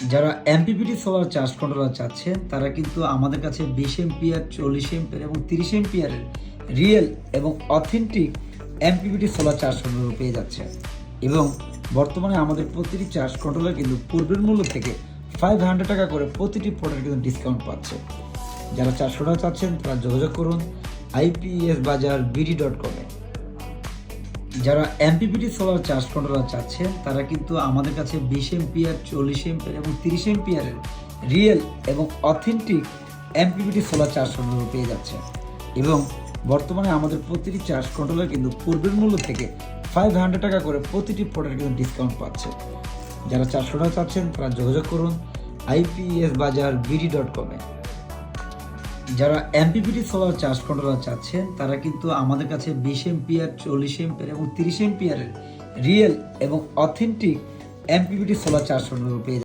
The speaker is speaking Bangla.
যারা এমপিপিটি সোলার চার্জ কন্ট্রোলার চাচ্ছেন তারা কিন্তু আমাদের কাছে 20 এম্পিয়ার, 40 এম্পিয়ার এবং 30 এম্পিয়ারের রিয়েল এবং authentic MPPT solar charge controller পেয়ে যাচ্ছেন। এবং বর্তমানে আমাদের প্রতিটি চার্জ কন্ট্রোলার কিন্তু পূর্বের মূল্য থেকে 500 টাকা করে প্রতিটি প্রোডাক্ট কিন্তু ডিসকাউন্ট পাচ্ছে। যারা চার্জ কন্ট্রোলার চাচ্ছেন তারা যোগাযোগ করুন IPSBazaar.bd.com-এ। যারা এমপিপিটি সোলার চার্জ কন্ট্রোলার চাচ্ছেন তারা কিন্তু আমাদের কাছে 20 এম্পিয়ার, 40 এম্পিয়ার এবং 30 এম্পিয়ারের রিয়েল এবং authentic MPPT solar charge controller পেয়ে যাচ্ছে। এবং বর্তমানে আমাদের প্রতিটি চার্জ কন্ট্রোলার কিন্তু পূর্বের মূল্য থেকে 500 টাকা করে প্রতিটি প্রোডাক্ট কিন্তু ডিসকাউন্ট পাচ্ছে। যারা চার্জ কন্ট্রোলার চাচ্ছেন তারা যোগাযোগ করুন IPSBazaar.bd.com-এ। যারা এমপিপিটি সোলার চার্জ কন্ট্রোলার চাচ্ছেন তারা কিন্তু আমাদের কাছে 20 এম্পিয়ার, 40 এম্পিয়ার এবং 30 এম্পিয়ারের রিয়েল এবং authentic MPPT solar charge controller পেয়ে